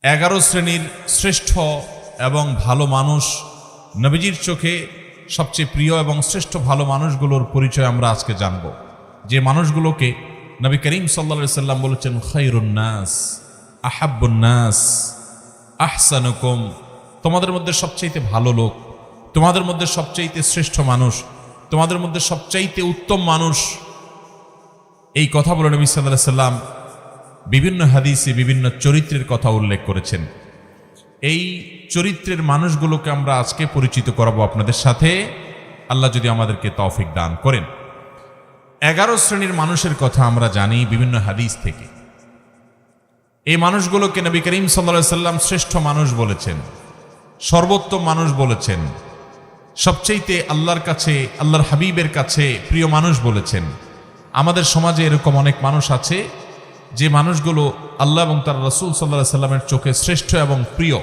11 শ্রেণীর শ্রেষ্ঠ এবং ভালো মানুষ, নবীজির চোখে সবচেয়ে প্রিয় এবং শ্রেষ্ঠ ভালো মানুষগুলোর পরিচয় আমরা আজকে জানব। যে মানুষগুলোকে নবী করিম সাল্লাল্লাহু আলাইহি সাল্লাম বলেছেন খায়রুন নাস, আহাব্বুন নাস, আহসানুকুম, তোমাদের মধ্যে সবচাইতে ভালো লোক, তোমাদের মধ্যে সবচাইতে শ্রেষ্ঠ মানুষ, তোমাদের মধ্যে সবচাইতে উত্তম মানুষ। এই কথা বলে নবী সাল্লাল্লাহু আলাইহি সাল্লাম বিভিন্ন হাদিসে বিভিন্ন চরিত্রের কথা উল্লেখ করেছেন। এই চরিত্রের মানুষগুলোকে আমরা আজকে পরিচিত করাবো আপনাদের সাথে, আল্লাহ যদি আমাদেরকে তৌফিক দান করেন। 11 শ্রেণীর মানুষের কথা আমরা জানি বিভিন্ন হাদিস থেকে। এই মানুষগুলোকে নবী করিম সাল্লাল্লাহু আলাইহি সাল্লাম শ্রেষ্ঠ মানুষ বলেছেন, সর্বোত্তম মানুষ বলেছেন, সবচাইতে আল্লাহর কাছে, আল্লাহর হাবিবের কাছে প্রিয় মানুষ বলেছেন। আমাদের সমাজে এরকম অনেক মানুষ আছে যে মানুষগুলো আল্লাহ এবং তার রাসূল সাল্লাল্লাহু আলাইহি সাল্লামের চোখে শ্রেষ্ঠ এবং প্রিয়,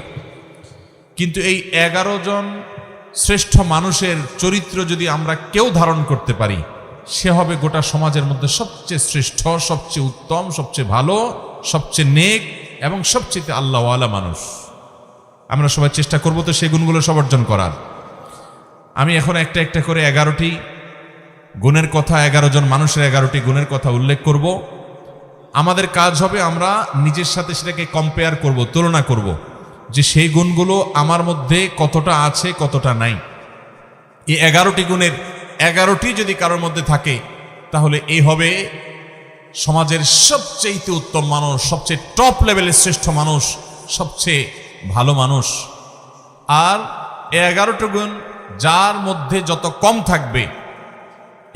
কিন্তু এই 11 জন শ্রেষ্ঠ মানুষের চরিত্র যদি আমরা কেউ ধারণ করতে পারি, সে হবে গোটা সমাজের মধ্যে সবচেয়ে শ্রেষ্ঠ, সবচেয়ে উত্তম, সবচেয়ে ভালো, সবচেয়ে নেক এবং সবচেয়ে আল্লাহওয়ালা মানুষ। আমরা সবাই চেষ্টা করব তো সেই গুণগুলো সব অর্জন করার। আমি এখন একটা একটা করে 11টি গুণের কথা, 11 জন মানুষের 11টি গুণের কথা উল্লেখ করব। আমাদের কাজ হবে আমরা নিজের সাথে সেটাকে কম্পেয়ার করব, তুলনা করব যে সেই গুণগুলো আমার মধ্যে কতটা আছে, কতটা নাই। এই 11টি গুণের 11টি যদি কারোর মধ্যে থাকে, তাহলে এই হবে সমাজের সবচেয়ে উত্তম মানুষ, সবচেয়ে টপ লেভেলের শ্রেষ্ঠ মানুষ, সবচেয়ে ভালো মানুষ। আর এই 11টি গুণ যার মধ্যে যত কম থাকবে,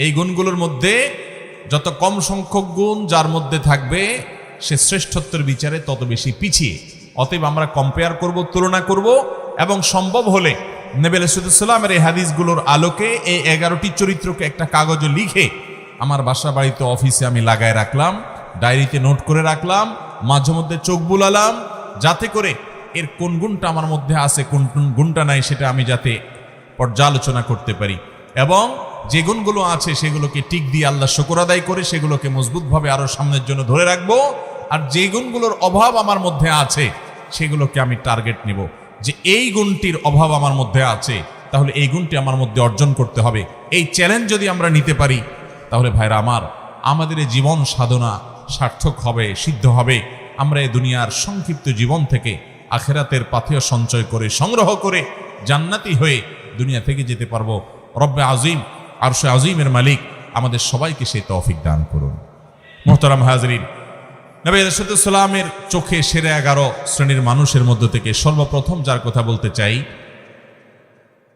এই গুণগুলোর মধ্যে যত কম সংখ্যক গুণ যার মধ্যে থাকবে, সে শ্রেষ্ঠত্বের বিচারে তত বেশি পিছিয়ে। অতএব আমরা কম্পেয়ার করব, তুলনা করব এবং সম্ভব হলে নবী আলাইহিস সালামের এই হাদিসগুলোর আলোকে এই 11টি চরিত্রকে একটা কাগজে লিখে আমার বাসা বাড়িতে, অফিসে আমি লাগায় রাখলাম, ডায়েরিতে নোট করে রাখলাম, মাঝে মধ্যে চোখ বুলালাম, যাতে করে এর কোন গুণটা আমার মধ্যে আছে, কোন গুণটা নাই, সেটা আমি যাতে পর্যালোচনা করতে পারি এবং যে গুণগুলো আছে সেগুলোকে টিক দিয়ে আল্লাহ শুকর আদায় করে সেগুলোকে মজবুতভাবে আরো সামনের জন্য ধরে রাখবো। আর যে গুণগুলোর অভাব আমার মধ্যে আছে সেগুলোকে আমি টার্গেট নিব যে এই গুণটির অভাব আমার মধ্যে আছে, তাহলে এই গুণটি আমার মধ্যে অর্জন করতে হবে। এই চ্যালেঞ্জ যদি আমরা নিতে পারি, তাহলে ভাইরা আমার, আমাদের এই জীবন সাধনা সার্থক হবে, সিদ্ধ হবে। আমরা এই দুনিয়ার সংক্ষিপ্ত জীবন থেকে আখিরাতের পাথেয় সঞ্চয় করে, সংগ্রহ করে জান্নাতি হয়ে দুনিয়া থেকে যেতে পারবো। রব্বে আজিম, আরশে আজিমের মালিক আমাদের সবাইকে সেই তৌফিক দান করুন। মুহতারাম হাজরিন, নবী আলাইহিস সালামের চোখে সেরা 11 শ্রেণীর মানুষের মধ্য থেকে সর্বপ্রথম যার কথা বলতে চাই,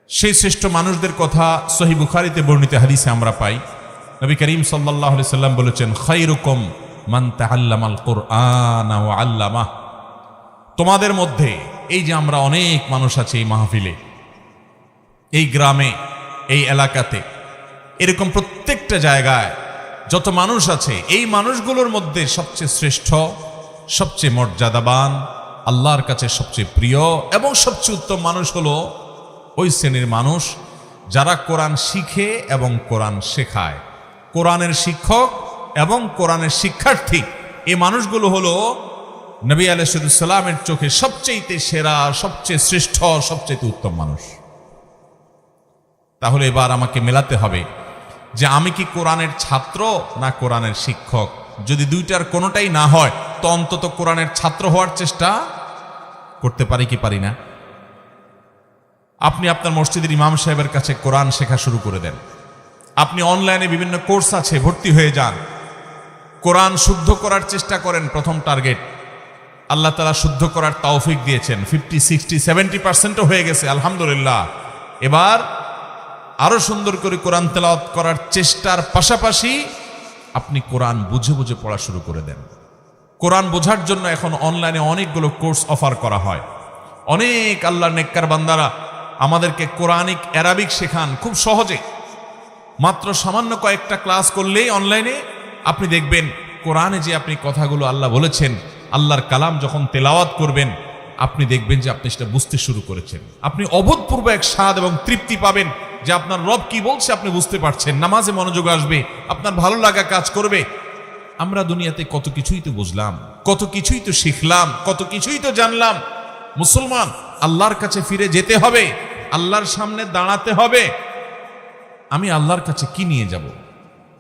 সেই শ্রেষ্ঠ মানুষদের কথা সহিহ বুখারীতে বর্ণিত হাদিসে আমরা পাই। নবী করিম সাল্লাল্লাহু আলাইহি সাল্লাম বলেছেন, খায়রুকুম মান তাআল্লামাল কুরআন ওয়া আল্লামাহ। তোমাদের মধ্যে, এই যে আমরা অনেক মানুষ আছে এই মাহফিলে, এই গ্রামে, এই এলাকাতে, এরকম প্রত্যেকটা জায়গায় যত মানুষ আছে, এই মানুষগুলোর মধ্যে সবচেয়ে শ্রেষ্ঠ, সবচেয়ে মর্যাদাবান, আল্লাহর কাছে সবচেয়ে প্রিয় এবং সবচেয়ে উত্তম মানুষ হলো ওই শ্রেণীর মানুষ যারা কোরআন শিখে এবং কোরআন শেখায়। কোরআনের শিক্ষক এবং কোরআনের শিক্ষার্থী, এই মানুষগুলো হলো নবী আলাইহিস সালামের চোখে সবচেয়ে সেরা, সবচেয়ে শ্রেষ্ঠ, সবচেয়ে উত্তম মানুষ। তাহলে এবার আমাকে মেলাতে হবে যে আমি কি কোরআনের ছাত্র না কোরআনের শিক্ষক। যদি দুইটার কোনোটাই না হয়, তো অন্তত কোরআনের ছাত্র হওয়ার চেষ্টা করতে পারি কি পারি না? আপনি আপনার মসজিদের ইমাম সাহেবের কাছে কোরআন শেখা শুরু করে দেন। আপনি অনলাইনে বিভিন্ন কোর্স আছে, ভর্তি হয়ে যান। কোরআন শুদ্ধ করার চেষ্টা করেন। প্রথম টার্গেট, আল্লাহ তাআলা শুদ্ধ করার তৌফিক দিয়েছেন। 50, 60, 70% হয়ে গেছে, আলহামদুলিল্লাহ। এবার আরো সুন্দর করে কোরআন তেলাওয়াত করার চেষ্টার পাশাপাশি আপনি কোরআন বুঝে বুঝে পড়া শুরু করে দেন। কোরআন বোঝার জন্য এখন অনলাইনে অনেকগুলো কোর্স অফার করা হয়। অনেক আল্লাহর নেককার বান্দারা আমাদেরকে কোরআনিক অ্যারাবিক শেখান খুব সহজে। মাত্র সামান্য কয়েকটা ক্লাস করলেই অনলাইনে আপনি দেখবেন কোরআনে যে আপনি কথাগুলো আল্লাহ বলেছেন, আল্লাহর কালাম যখন তেলাওয়াত করবেন, আপনি দেখবেন যে আপনি সেটা বুঝতে শুরু করেছেন। আপনি অভূতপূর্ব এক স্বাদ এবং তৃপ্তি পাবেন যে আপনার রব কি বলছে আপনি বুঝতে পারছেন। নামাজে মনোযোগ আসবে, আপনার ভালো লাগা কাজ করবে। আমরা দুনিয়াতে কত কিছুই তো বুঝলাম, কত কিছুই তো শিখলাম, কত কিছুই তো জানলাম। মুসলমান, আল্লাহর কাছে ফিরে যেতে হবে, আল্লাহর সামনে দাঁড়াতে হবে। আমি আল্লাহর কাছে কি নিয়ে যাব?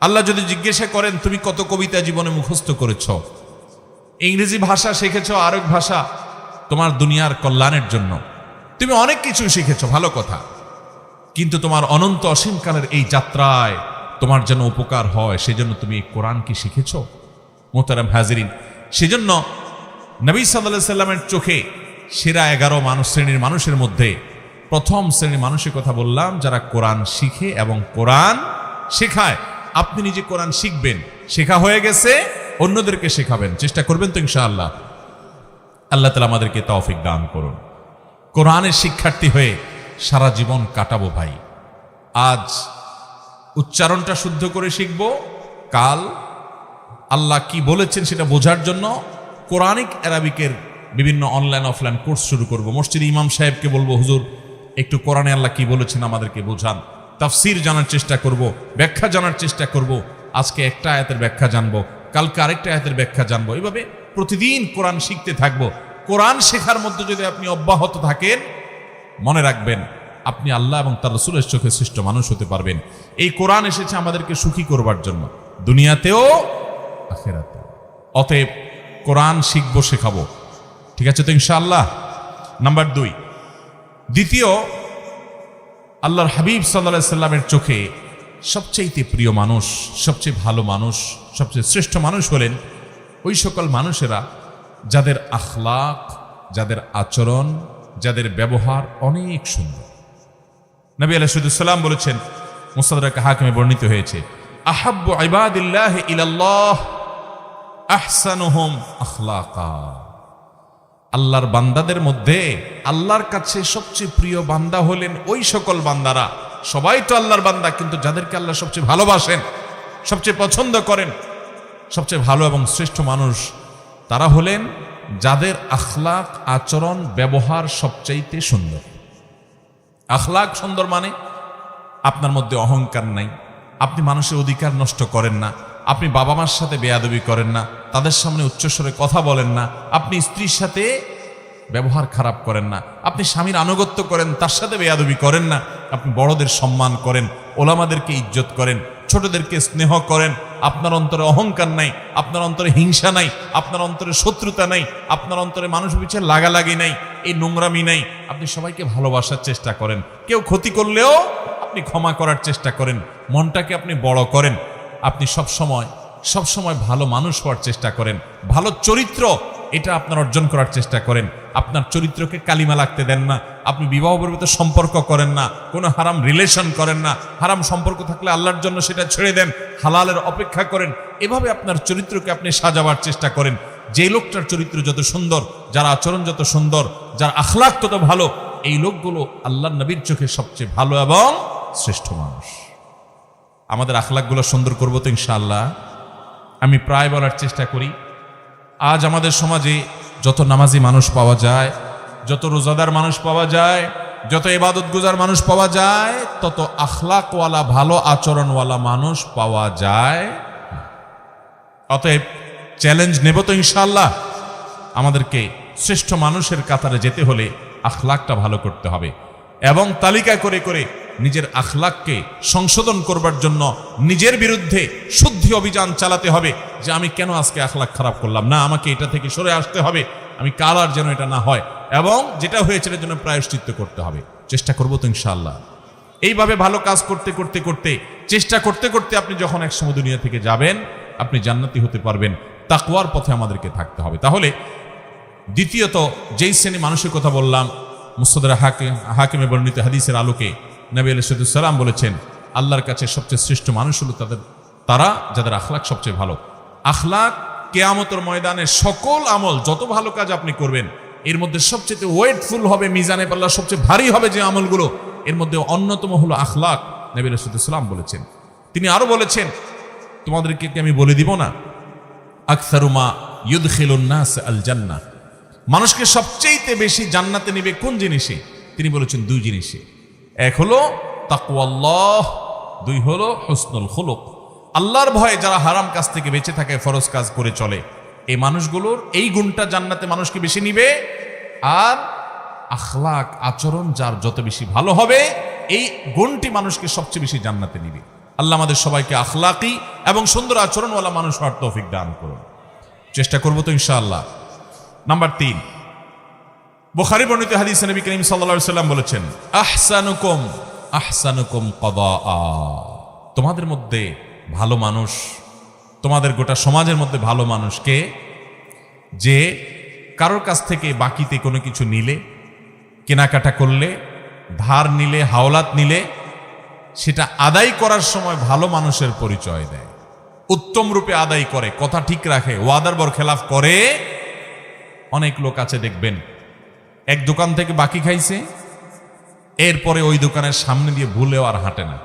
আল্লাহ যদি জিজ্ঞাসা করেন তুমি কত কবিতা জীবনে মুখস্থ করেছ, ইংরেজি ভাষা শিখেছ, আরেক ভাষা তোমার দুনিয়ার কল্যাণের জন্য, তুমি অনেক কিছু শিখেছ, ভালো কথা, কিন্তু তোমার অনন্ত অসীমকালের এই যাত্রায় তোমার যেন উপকার হয় সেজন্য তুমি এই কোরআন কি শিখেছ? মোহতারাম হাজিরিন, সেজন্য নবী সাল্লাল্লাহু আলাইহি সাল্লামের চোখে সেরা 11 শ্রেণীর মানুষের মধ্যে প্রথম শ্রেণীর মানুষের কথা বললাম, যারা কোরআন শিখে এবং কোরআন শেখায়। আপনি নিজে কোরআন শিখবেন, শেখা হয়ে গেছে, অন্যদেরকে শেখাবেন, চেষ্টা করবেন তো ইনশাআল্লাহ। আল্লাহ তাআলা আমাদেরকে তৌফিক দান করুন। কোরআনের শিক্ষার্থী হয়ে সারা জীবন কাটাবো ভাই। আজ উচ্চারণটা শুদ্ধ করে শিখব, কাল আল্লাহ কি বলেছেন সেটা বোঝার জন্য কোরআনিক অ্যারাবিকের বিভিন্ন অনলাইন অফলাইন কোর্স শুরু করব। মসজিদে ইমাম সাহেবকে বলবো, হুজুর একটু কোরআনে আল্লাহ কি বলেছেন আমাদেরকে বোঝান। তাফসির জানার চেষ্টা করব, ব্যাখ্যা জানার চেষ্টা করব। আজকে একটা আয়াতের ব্যাখ্যা জানবো, কালকে আরেকটা আয়াতের ব্যাখ্যা জানবো। এইভাবে প্রতিদিন কোরআন শিখতে থাকবো। কোরআন শেখার মধ্যে যদি আপনি অব্যাহত থাকেন, মনে রাখবেন আপনি আল্লাহ এবং তার রাসূলের চোখে শ্রেষ্ঠ মানুষ হতে পারবেন। এই কোরআন এসেছে আমাদেরকে সুখী করবার জন্য, দুনিয়াতেও আখিরাতেও। অতএব কোরআন শিখবো, শেখাবো, ঠিক আছে তো ইনশাআল্লাহ। নাম্বার 2, দ্বিতীয়, আল্লাহর হাবিব সাল্লাল্লাহু আলাইহি সাল্লামের চোখে সবচেয়ে প্রিয় মানুষ, সবচেয়ে ভালো মানুষ, সবচেয়ে শ্রেষ্ঠ মানুষ হলেন ওই সকল মানুষেরা যাদের আখলাক, যাদের আচরণ, যাদের ব্যবহার অনেক সুন্দর। নবী আলাইহিস সালাম বলেছেন, মুস্তাদরাক হাকিমে বর্ণিত হয়েছে, আহাব্বু ইবাদিল্লাহি ইলাল্লাহ আহসানুহুম আখলাকা। আল্লাহর বান্দাদের মধ্যে আল্লাহর কাছে সবচেয়ে প্রিয় বান্দা হলেন ওই সকল বান্দারা, সবাই তো আল্লাহর বান্দা, কিন্তু যাদেরকে আল্লাহ সবচেয়ে ভালোবাসেন, সবচেয়ে পছন্দ করেন, সবচেয়ে ভালো এবং শ্রেষ্ঠ মানুষ তারা হলেন যাদের আখলাক, আচরণ, ব্যবহার সবচাইতে সুন্দর। আখলাক সুন্দর মানে আপনার মধ্যে অহংকার নাই, আপনি মানুষের অধিকার নষ্ট করেন না, আপনি বাবা মার সাথে বেয়াদবি করেন না, তাদের সামনে উচ্চস্বরে কথা বলেন না, আপনি স্ত্রীর সাথে ব্যবহার খারাপ করেন না, আপনি স্বামীর আনুগত্য করেন, তার সাথে বেয়াদবি করেন না, আপনি বড়দের সম্মান করেন, ওলামাদেরকে ইজ্জত করেন, ছোটদেরকে স্নেহ করেন, আপনার অন্তরে অহংকার নাই, আপনার অন্তরে হিংসা নাই, আপনার অন্তরে শত্রুতা নাই, আপনার অন্তরে মানুষ পিছে লাগালাগি নাই, এই নোংরামি নাই, আপনি সবাইকে ভালোবাসার চেষ্টা করেন, কেউ ক্ষতি করলেও আপনি ক্ষমা করার চেষ্টা করেন, মনটাকে আপনি বড় করেন, আপনি সবসময় ভালো মানুষ হওয়ার চেষ্টা করেন, ভালো চরিত্র এটা আপনার অর্জন করার চেষ্টা করেন, আপনার চরিত্রকে কালিমা লাগতে দেন না, আপনি বিবাহ পর্যন্ত সম্পর্ক করেন না, কোনো হারাম রিলেশন করেন না, হারাম সম্পর্ক থাকলে আল্লাহর জন্য সেটা ছেড়ে দেন, হালালের অপেক্ষা করেন, এভাবে আপনার চরিত্রকে আপনি সাজাবার চেষ্টা করেন। যে লোকটার চরিত্র যত সুন্দর, যার আচরণ যত সুন্দর, যার আখলাক তত ভালো, এই লোকগুলো আল্লাহর নবীর চোখে সবচেয়ে ভালো এবং শ্রেষ্ঠ মানুষ। আমাদের আখলাকগুলো সুন্দর করবো তো ইনশাআল্লাহ। আমি প্রায় বলার চেষ্টা করি, আজ আমাদের সমাজে যত নামাজি মানুষ পাওয়া যায়, যত রোজাদার মানুষ পাওয়া যায়, যত ইবাদত গুজার মানুষ পাওয়া যায়, তত আখলাকওয়ালা, ভালো আচরণওয়ালা মানুষ পাওয়া যায়। অতএব চ্যালেঞ্জ নেব তো ইনশাআল্লাহ। আমাদেরকে শ্রেষ্ঠ মানুষের কাতারে যেতে হলে আখলাকটা ভালো করতে হবে এবং তালিকা করে করে নিজের আখলাককে সংশোধন করবার জন্য নিজের বিরুদ্ধে শুদ্ধি অভিযান চালাতে হবে, যে আমি কেন আজকে আখলাক খারাপ করলাম, না আমাকে এটা থেকে সরে আসতে হবে, আমি কাল আর যেন এটা না হয়, এবং যেটা হয়েছে এর জন্য প্রায়শ্চিত্ত করতে হবে। চেষ্টা করবো তো ইনশাআল্লাহ। এইভাবে ভালো কাজ করতে করতে করতে, চেষ্টা করতে করতে আপনি যখন একসময় দুনিয়া থেকে যাবেন, আপনি জান্নাতি হতে পারবেন। তাকওয়ার পথে আমাদেরকে থাকতে হবে। তাহলে দ্বিতীয়ত যেই শ্রেণী মানুষের কথা বললাম, মুস্তাদরাক হাকিমে বর্ণিত হাদিসের আলোকে নবী আলাইহিস সালাম বলেছেন, আল্লাহর কাছে সবচেয়ে শ্রেষ্ঠ মানুষ হলো তারা যাদের আখলাক সবচেয়ে ভালো। আখলাক কিয়ামতের ময়দানে সকল আমল, যত ভালো কাজ আপনি করবেন, এর মধ্যে সবচেয়ে ওয়েটফুল হবে, মিজানে পাল্লা সবচেয়ে ভারী হবে যে আমলগুলো, এর মধ্যে অন্যতম হলো আখলাক। নবী আলাইহিস সালাম বলেছেন। তিনি আরো বলেছেন, তোমাদেরকে কি আমি বলে দিব না, আকসারু মা ইউদখিলুন নাস আল জান্নাহ, মানুষকে সবচেয়ে বেশি জান্নাতে নেবে কোন জিনিসে? তিনি বলেছেন 2 জিনিসে। এক হলো তাকওয়াল্লাহ, 2 হলো হুসনুল খুলুক। আল্লাহর ভয়ে যারা হারাম কাজ থেকে বেঁচে থাকে, ফরজ কাজ করে চলে, এই মানুষগুলোর এই গুণটা জান্নাতে মানুষকে বেশি নিবে। আর আখলাক আচরণ যার যত বেশি ভালো হবে, এই গুণটি মানুষকে সবচেয়ে বেশি জান্নাতে নিবে। আল্লাহ আমাদের সবাইকে আখলাকি এবং সুন্দর আচরণওয়ালা মানুষ হওয়ার তৌফিক দান করুন। চেষ্টা করবো তো ইনশাআল্লাহ। নাম্বার 3, বুখারী বর্ণিত হাদিসে নবী করিম সাল্লাল্লাহু আলাইহি ওয়াসাল্লাম বলেছেন, আহসানুকুম কদাআ। তোমাদের মধ্যে ভালো মানুষ, তোমাদের গোটা সমাজের মধ্যে ভালো মানুষ কে? যে কারোর কাছ থেকে বাকিতে কোনো কিছু নিলে, কেনাকাটা করলে, ধার নিলে, হাওলাত নিলে, সেটা আদায় করার সময় ভালো মানুষের পরিচয় দেয়, উত্তম রূপে আদায় করে, কথা ঠিক রাখে, ওয়াদার বরখেলাফ করে। অনেক লোক আছে দেখবেন, এক দোকান থেকে বাকি খাইছে, এরপরে ওই দোকানের সামনে দিয়ে ভুলেও আর হাঁটে না,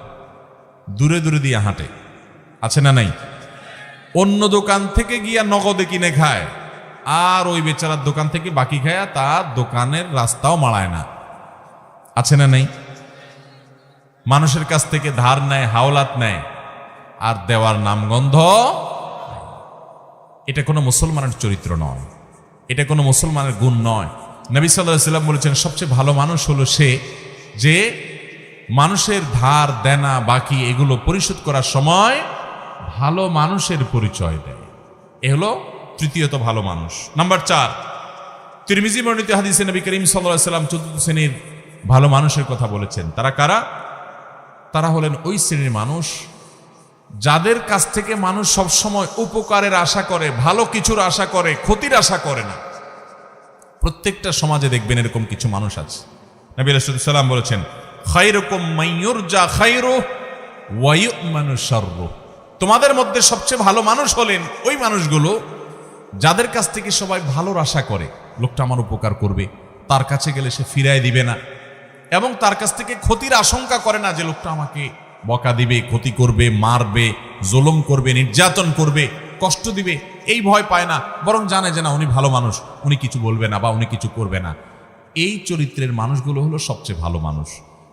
দূরে দূরে দিয়ে হাঁটে, আছে না নাই? অন্য দোকান থেকে গিয়া নগদে কিনে খায়, আর ওই বেচারার দোকান থেকে বাকি খায়, তার দোকানের রাস্তাও মাড়ায় না, আছে না নাই? মানুষের কাছ থেকে ধার নেয়, হাওলাত নেয়, আর দেওয়ার নামগন্ধ। এটা কোনো মুসলমানের চরিত্র নয়, এটা কোনো মুসলমানের গুণ নয়। নবী সাল্লাল্লাহু আলাইহি ওয়াসাল্লাম বলেছেন, সবচেয়ে ভালো মানুষ হলো সে যে মানুষের ধার দেনা বাকি এগুলো পরিশোধ করার সময় ভালো মানুষের পরিচয় দেয়। এ হলো তৃতীয়ত ভালো মানুষ। নাম্বার 4, তিরমিজি বর্ণিত হাদিসে নবী করিম সাল্লাল্লাহু আলাইহি ওয়াসাল্লাম চতুর্থ শ্রেণীর ভালো মানুষের কথা বলেছেন। তারা কারা? তারা হলেন ওই শ্রেণীর মানুষ যাদের কাছ থেকে মানুষ সবসময় উপকারের আশা করে, ভালো কিছুর আশা করে, ক্ষতির আশা করে না। প্রত্যেকটা সমাজে দেখবেন এরকম কিছু মানুষ আছে। নবী আলাইহিস সালাম বলেছেন, খায়রুকুম মাইয়ুরজা খায়রুহু ওয়া ইউ'মানু শাররুহু। তোমাদের মধ্যে সবচেয়ে ভালো মানুষ হলেন ওই মানুষগুলো যাদের কাছ থেকে সবাই ভালোর আশা করে, লোকটা আমার উপকার করবে, তার কাছে গেলে সে ফিরায় দিবে না, এবং তার কাছ থেকে ক্ষতির আশঙ্কা করে না যে লোকটা আমাকে বকা দিবে, ক্ষতি করবে, মারবে, জুলুম করবে, নির্যাতন করবে, কষ্ট দিবে, এই ভয় পায় না, বরং জানে যে না উনি ভালো মানুষ, উনি কিছু বলবে না বা উনি কিছু করবে না। এই চরিত্রের মানুষগুলো হলো সবচেয়ে ভালো মানুষ।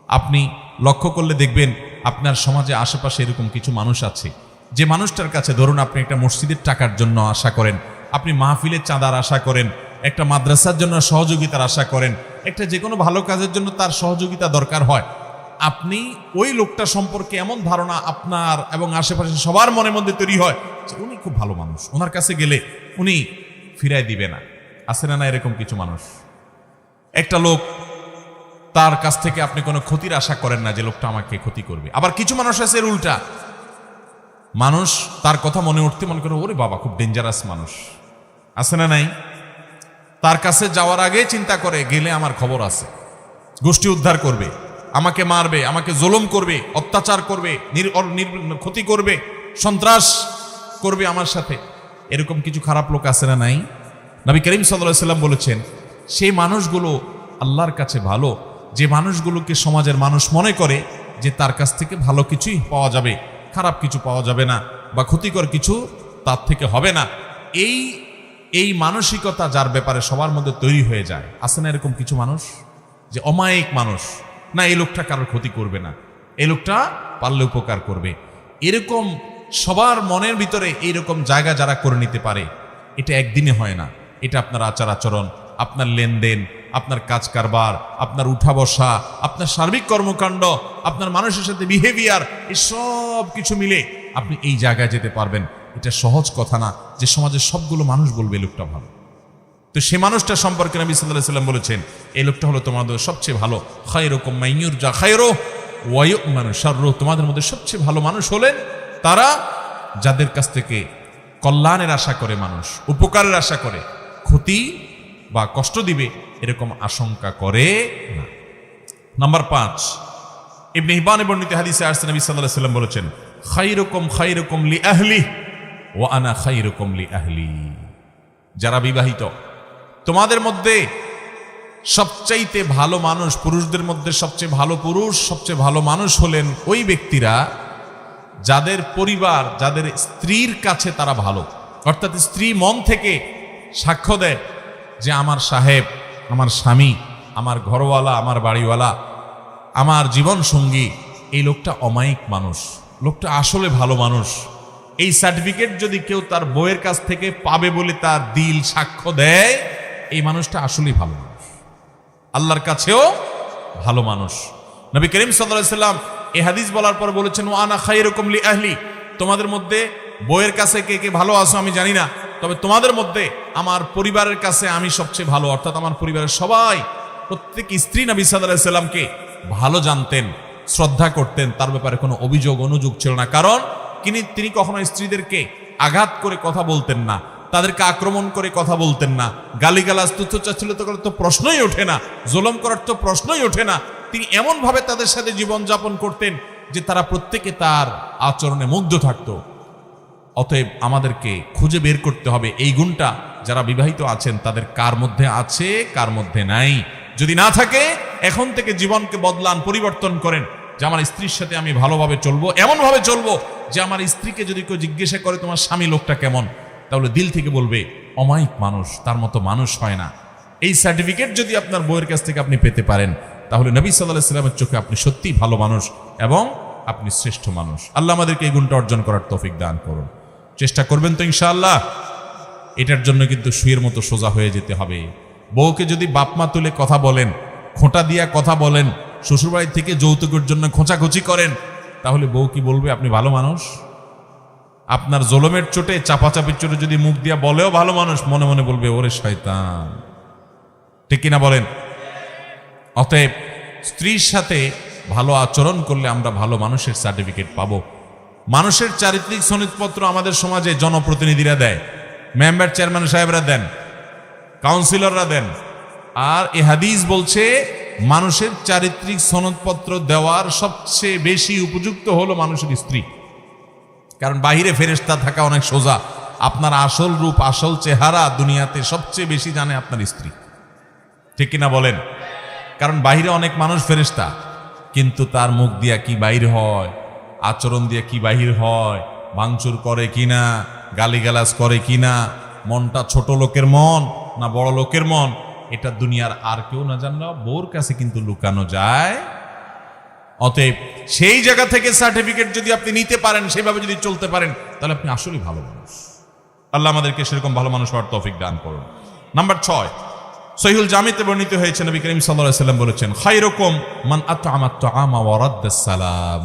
আপনি লক্ষ্য করলে দেখবেন আপনার সমাজে আশেপাশে এরকম কিছু মানুষ আছে, যে মানুষটার কাছে ধরুন আপনি একটা মসজিদের টাকার জন্য আশা করেন, আপনি মাহফিলের চাঁদার আশা করেন, একটা মাদ্রাসার জন্য সহযোগিতার আশা করেন, একটা যে কোনো ভালো কাজের জন্য তার সহযোগিতা দরকার হয়, আপনি ওই লোকটা সম্পর্কে এমন ধারণা আপনার এবং আশেপাশে সবার মনের মধ্যে তৈরি হয় যে উনি খুব ভালো মানুষ, ওনার কাছে গেলে উনি ফিরাই দিবে না। আছে না না এরকম কিছু মানুষ? একটা লোক, তার কাছ থেকে আপনি কোনো ক্ষতির আশা করেন না যে লোকটা আমাকে ক্ষতি করবে। আবার কিছু মানুষ আছে এর উল্টা, মানুষ তার কথা মনে উঠতে মনে করে ওরে বাবা খুব ডেঞ্জারাস মানুষ, আছে না নাই? তার কাছে যাওয়ার আগে চিন্তা করে গেলে আমার খবর আছে, গোষ্ঠী উদ্ধার করবে, আমাকে মারবে, আমাকে জুলুম করবে, অত্যাচার করবে, ক্ষতি করবে, সন্ত্রাস করবে আমার সাথে। এরকম কিছু খারাপ লোক আছে না নাই? নবী করিম সাল্লাল্লাহু আলাইহি ওয়াসাল্লাম বলেছেন, সেই মানুষগুলো আল্লাহর কাছে ভালো, যে মানুষগুলোকে সমাজের মানুষ মনে করে যে তার কাছ থেকে ভালো কিছুই পাওয়া যাবে, খারাপ কিছু পাওয়া যাবে না, বা ক্ষতিকর কিছু তার থেকে হবে না। এই মানসিকতা যার ব্যাপারে সবার মধ্যে তৈরি হয়ে যায়, আছে না এরকম কিছু মানুষ যে অমায়িক মানুষ, না এই লোকটা কারোর ক্ষতি করবে না, এই লোকটা পারলে উপকার করবে। এরকম সবার মনের ভিতরে এইরকম জায়গা যারা করে নিতে পারে, এটা একদিনে হয় না। এটা আপনার আচার আচরণ, আপনার লেনদেন, আপনার কাজ কারবার, আপনার উঠা বসা, আপনার সার্বিক কর্মকাণ্ড, আপনার মানুষের সাথে বিহেভিয়ার, এই সব কিছু মিলে আপনি এই জায়গায় যেতে পারবেন। এটা সহজ কথা না যে সমাজের সবগুলো মানুষ বলবে এই লোকটা ভালো। তো সে মানুষটা সম্পর্কে নবী সাল্লাল্লাহু আলাইহি ওয়াসাল্লাম বলেছেন, এই লোকটা হলো তোমাদের সবচেয়ে ভালো। খায়রুকুম মাইয়ুরজা খায়রুহু ওয়া ইউ'মানু শাররুহু। তোমাদের মধ্যে সবচেয়ে ভালো মানুষ হলেন তারা যাদের কাছ থেকে কল্যাণের আশা করে, মানুষ উপকারের আশা করে, ক্ষতি বা কষ্ট দিবে এরকম আশঙ্কা করে না। নাম্বার 5, ইবনে হিব্বান বর্ণিত হাদিসে আসছে নবী সাল্লাল্লাহু আলাইহি ওয়াসাল্লাম বলেছেন, খায়রুকুম লি আহলি ওয়া আনা খায়রুকুম লি আহলি। যারা বিবাহিত, তোমাদের মধ্যে সবচাইতে ভালো মানুষ, পুরুষদের মধ্যে সবচেয়ে ভালো পুরুষ, সবচেয়ে ভালো মানুষ হলেন ওই ব্যক্তিরা যাদের পরিবার, যাদের স্ত্রীর কাছে তারা ভালো। অর্থাৎ স্ত্রী মন থেকে সাক্ষ্য দেয় যে আমার সাহেব, আমার স্বামী, আমার ঘরওয়ালা, আমার বাড়িওয়ালা, আমার জীবন সঙ্গী, এই লোকটা অমায়িক মানুষ, লোকটা আসলে ভালো মানুষ, এই সার্টিফিকেট যদি কেউ তার বউয়ের কাছ থেকে পাবে বলে তার দিল সাক্ষ্য দেয়, এই মানুষটা আসলেই ভালো মানুষ, আল্লাহর কাছেও ভালো মানুষ। নবী করিম সাল্লাল্লাহু আলাইহি ওয়াসাল্লাম এই হাদিস বলার পর বলেছেন, ওয়া আনা খায়রুকুম লি আহলি, তোমাদের মধ্যে বউয়ের কাছে কে কে ভালো আছো আমি জানি না, তবে তোমাদের মধ্যে আমার পরিবারের কাছে আমি সবচেয়ে ভালো। অর্থাৎ আমার পরিবারের সবাই, প্রত্যেক স্ত্রী নবী সাল্লাল্লাহু আলাইহি ওয়াসাল্লামকে ভালো জানতেন, শ্রদ্ধা করতেন, তার ব্যাপারে কোনো অভিযোগ অনুযোগ ছিল না। কারণ তিনি কখনো স্ত্রীদেরকে আঘাত করে কথা বলতেন না, তাদেরকে আক্রমণ করে কথা বলতেন না, গালিগালাজ তুচ্ছতাচ্ছিল্য করার তো প্রশ্নই ওঠে না, জুলুম করার তো প্রশ্নই ওঠে না। তিনি এমনভাবে তাদের সাথে জীবনযাপন করতেন যে তারা প্রত্যেকে তার আচরণে মুগ্ধ থাকতো। অতএব আমাদেরকে খুঁজে বের করতে হবে এই গুণটা যারা বিবাহিত আছেন তাদের কার মধ্যে আছে, কার মধ্যে নাই। যদি না থাকে, এখন থেকে জীবনকে বদলান, পরিবর্তন করেন যে আমার স্ত্রীর সাথে আমি ভালোভাবে চলবো, এমনভাবে চলবো যে আমার স্ত্রীকে যদি কেউ জিজ্ঞাসা করে তোমার স্বামী লোকটা কেমন, তাহলে দিল থেকে বলবে অমায়িক মানুষ, তার মতো মানুষ হয় না। এই সার্টিফিকেট যদি আপনার বউয়ের কাছ থেকে আপনি পেতে পারেন, তাহলে নবী সাল্লাল্লাহু আলাইহি ওয়াসাল্লামের চোখে আপনি সত্যিই ভালো মানুষ এবং আপনি শ্রেষ্ঠ মানুষ। আল্লাহ আমাদেরকে এই গুণটা অর্জন করার তৌফিক দান করুন। চেষ্টা করবেন তো ইনশাআল্লাহ? এটার জন্য কিন্তু সুয়ের মতো সোজা হয়ে যেতে হবে। বউকে যদি বাপমা তুলে কথা বলেন, খোঁটা দিয়া কথা বলেন, শ্বশুরবাড়ি থেকে যৌতুকের জন্য খোঁচাখুচি করেন, তাহলে বউ কি বলবে আপনি ভালো মানুষ? আপনার জলমের চোটে, চাপাচাপির চোটে যদি মুখ দিয়া বলেও ভালো মানুষ, মনে মনে বলবে ওরে শয়তান। ঠিক কিনা বলেন? অতএব স্ত্রীর সাথে ভালো আচরণ করলে আমরা ভালো মানুষের সার্টিফিকেট পাবো। মানুষের চারিত্রিক সনদপত্র আমাদের সমাজে জনপ্রতিনিধিরা দেয়, মেম্বার চেয়ারম্যান সাহেবরা দেন, কাউন্সিলররা দেন। আর এ হাদিস বলছে মানুষের চারিত্রিক সনদপত্র দেওয়ার সবচেয়ে বেশি উপযুক্ত হলো মানুষের স্ত্রী। কারণ বাহিরে ফেরেশতা থাকা অনেক সোজা, আপনার আসল রূপ, আসল চেহারা দুনিয়াতে সবচেয়ে বেশি জানে আপনার স্ত্রী। ঠিক কিনা বলেন? কারণ বাহিরে অনেক মানুষ ফেরেশতা, কিন্তু তার মুখ দিয়া কি বাহির হয়, আচরণ দিয়ে কি বাহির হয়, ভাঙচুর করে কিনা, গালিগালাজ করে কিনা, মনটা ছোট লোকের মন না বড় লোকের মন, এটা দুনিয়ার আর কেউ না জানলেও বউর কাছে কিন্তু লুকানো যায়। অতএব সেই জায়গা থেকে সার্টিফিকেট যদি আপনি নিতে পারেন, সেভাবে যদি চলতে পারেন, তাহলে আপনি আসলেই ভালো মানুষ। আল্লাহ আমাদেরকে সেরকম ভালো মানুষ হওয়ার তৌফিক দান করুন। নাম্বার 6, সহিহুল জামিতে বর্ণিত হয়েছে, নবী করিম সাল্লাল্লাহু আলাইহি ওয়াসাল্লাম বলেছেন, খায়রুকুম মান আত'আমা আত-তা'আমা ওয়া রাদ্দাস সালাম।